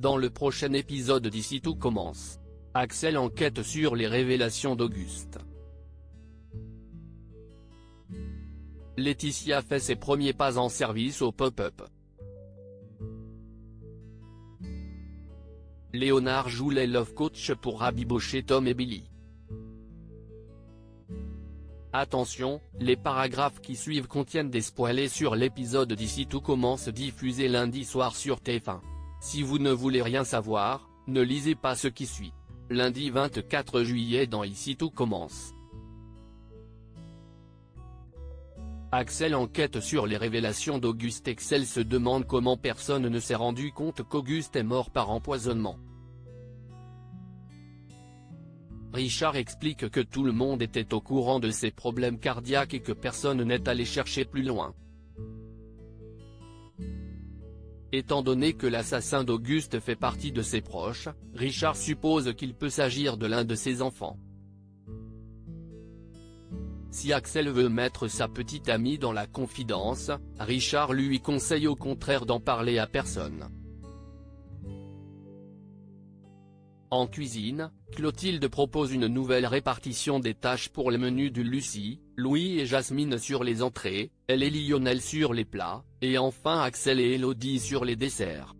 Dans le prochain épisode d'Ici tout commence, Axel enquête sur les révélations d'Auguste. Laetitia fait ses premiers pas en service au pop-up. Léonard joue les love coach pour rabibocher Tom et Billy. Attention, les paragraphes qui suivent contiennent des spoilers sur l'épisode d'Ici tout commence diffusé lundi soir sur TF1. Si vous ne voulez rien savoir, ne lisez pas ce qui suit. Lundi 24 juillet dans Ici tout commence. Axel enquête sur les révélations d'Auguste. Axel se demande comment personne ne s'est rendu compte qu'Auguste est mort par empoisonnement. Richard explique que tout le monde était au courant de ses problèmes cardiaques et que personne n'est allé chercher plus loin. Étant donné que l'assassin d'Auguste fait partie de ses proches, Richard suppose qu'il peut s'agir de l'un de ses enfants. Si Axel veut mettre sa petite amie dans la confidence, Richard lui conseille au contraire d'en parler à personne. En cuisine, Clotilde propose une nouvelle répartition des tâches pour les menus de Lucie, Louis et Jasmine sur les entrées, elle et Lionel sur les plats, et enfin Axel et Élodie sur les desserts.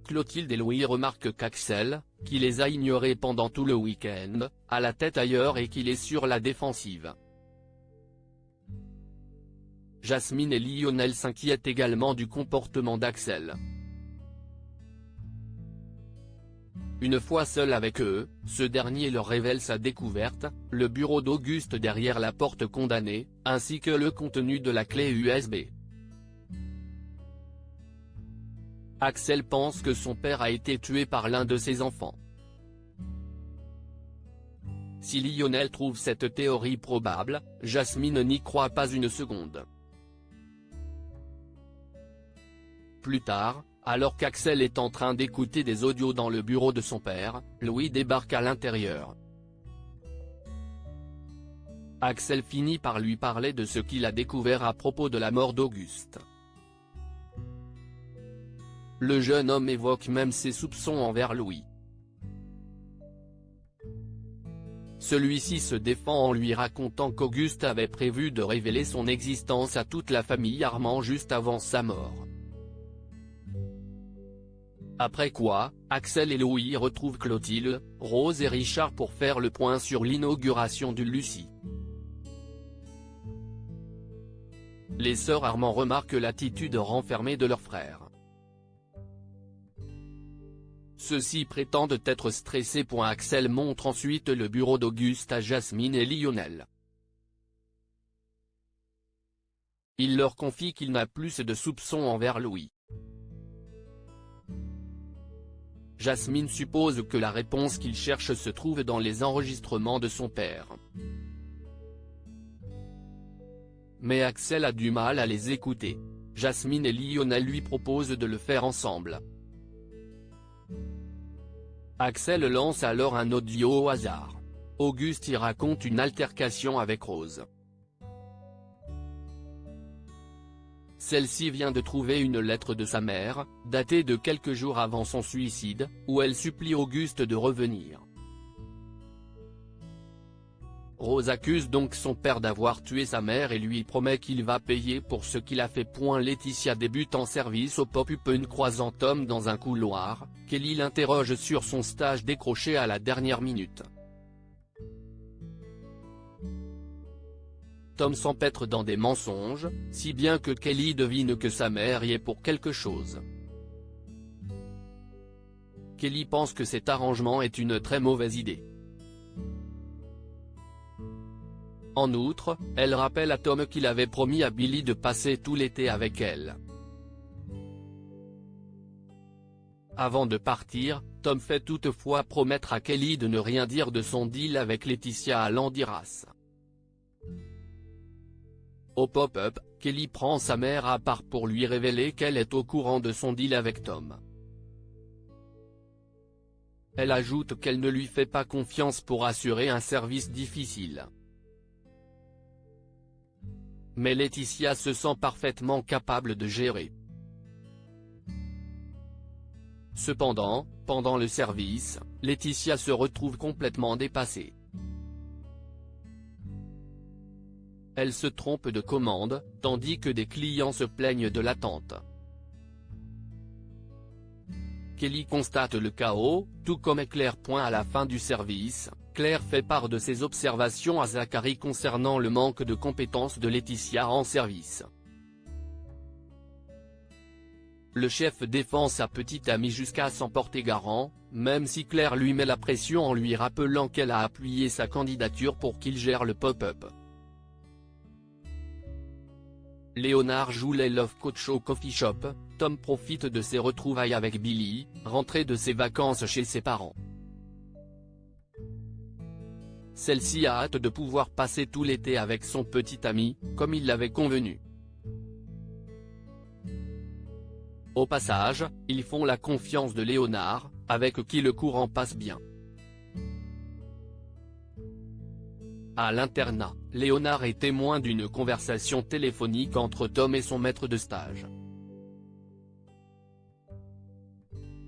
Clotilde et Louis remarquent qu'Axel, qui les a ignorés pendant tout le week-end, a la tête ailleurs et qu'il est sur la défensive. Jasmine et Lionel s'inquiètent également du comportement d'Axel. Une fois seul avec eux, ce dernier leur révèle sa découverte, le bureau d'Auguste derrière la porte condamnée, ainsi que le contenu de la clé USB. Axel pense que son père a été tué par l'un de ses enfants. Si Lionel trouve cette théorie probable, Jasmine n'y croit pas une seconde. Plus tard, alors qu'Axel est en train d'écouter des audios dans le bureau de son père, Louis débarque à l'intérieur. Axel finit par lui parler de ce qu'il a découvert à propos de la mort d'Auguste. Le jeune homme évoque même ses soupçons envers Louis. Celui-ci se défend en lui racontant qu'Auguste avait prévu de révéler son existence à toute la famille Armand juste avant sa mort. Après quoi, Axel et Louis retrouvent Clotilde, Rose et Richard pour faire le point sur l'inauguration du Lucie. Les sœurs Armand remarquent l'attitude renfermée de leur frère. Ceux-ci prétendent être stressés. Axel montre ensuite le bureau d'Auguste à Jasmine et Lionel. Il leur confie qu'il n'a plus de soupçons envers Louis. Jasmine suppose que la réponse qu'il cherche se trouve dans les enregistrements de son père. Mais Axel a du mal à les écouter. Jasmine et Lionel lui proposent de le faire ensemble. Axel lance alors un audio au hasard. Auguste y raconte une altercation avec Rose. Celle-ci vient de trouver une lettre de sa mère, datée de quelques jours avant son suicide, où elle supplie Auguste de revenir. Rose accuse donc son père d'avoir tué sa mère et lui promet qu'il va payer pour ce qu'il a fait. Laetitia débute en service au pop-up croisant Tom dans un couloir, Kelly l'interroge sur son stage décroché à la dernière minute. Tom s'empêtre dans des mensonges, si bien que Kelly devine que sa mère y est pour quelque chose. Kelly pense que cet arrangement est une très mauvaise idée. En outre, elle rappelle à Tom qu'il avait promis à Billy de passer tout l'été avec elle. Avant de partir, Tom fait toutefois promettre à Kelly de ne rien dire de son deal avec Laetitia à Landiras. Au pop-up, Kelly prend sa mère à part pour lui révéler qu'elle est au courant de son deal avec Tom. Elle ajoute qu'elle ne lui fait pas confiance pour assurer un service difficile. Mais Laetitia se sent parfaitement capable de gérer. Cependant, pendant le service, Laetitia se retrouve complètement dépassée. Elle se trompe de commande, tandis que des clients se plaignent de l'attente. Kelly constate le chaos, tout comme Claire. À la fin du service, Claire fait part de ses observations à Zachary concernant le manque de compétences de Laetitia en service. Le chef défend sa petite amie jusqu'à s'en porter garant, même si Claire lui met la pression en lui rappelant qu'elle a appuyé sa candidature pour qu'il gère le pop-up. Léonard joue les love coach au coffee shop. Tom profite de ses retrouvailles avec Billy, rentré de ses vacances chez ses parents. Celle-ci a hâte de pouvoir passer tout l'été avec son petit ami, comme il l'avait convenu. Au passage, ils font la confiance de Léonard, avec qui le courant passe bien. À l'internat, Léonard est témoin d'une conversation téléphonique entre Tom et son maître de stage.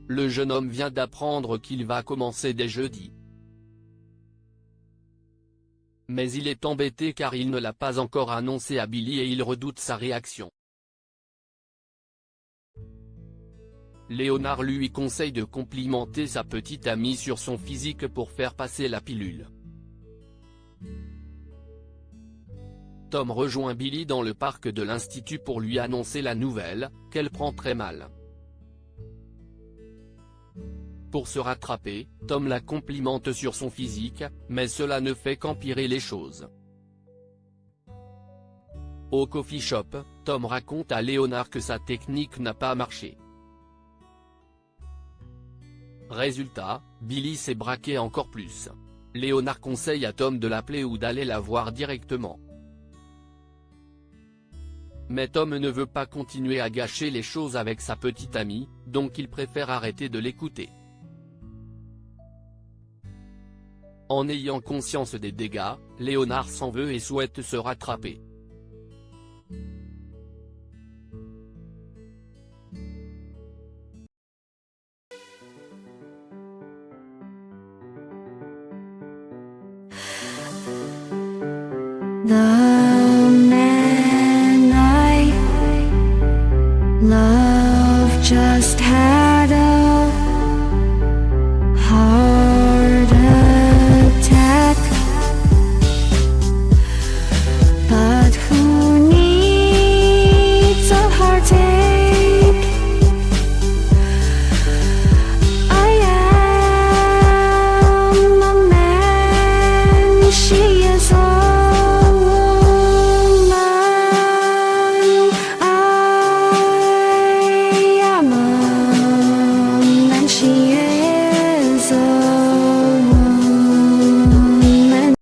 Le jeune homme vient d'apprendre qu'il va commencer dès jeudi. Mais il est embêté car il ne l'a pas encore annoncé à Billy et il redoute sa réaction. Léonard lui conseille de complimenter sa petite amie sur son physique pour faire passer la pilule. Tom rejoint Billy dans le parc de l'Institut pour lui annoncer la nouvelle, qu'elle prend très mal. Pour se rattraper, Tom la complimente sur son physique, mais cela ne fait qu'empirer les choses. Au coffee shop, Tom raconte à Léonard que sa technique n'a pas marché. Résultat, Billy s'est braqué encore plus. Léonard conseille à Tom de l'appeler ou d'aller la voir directement. Mais Tom ne veut pas continuer à gâcher les choses avec sa petite amie, donc il préfère arrêter de l'écouter. En ayant conscience des dégâts, Léonard s'en veut et souhaite se rattraper. The man I love just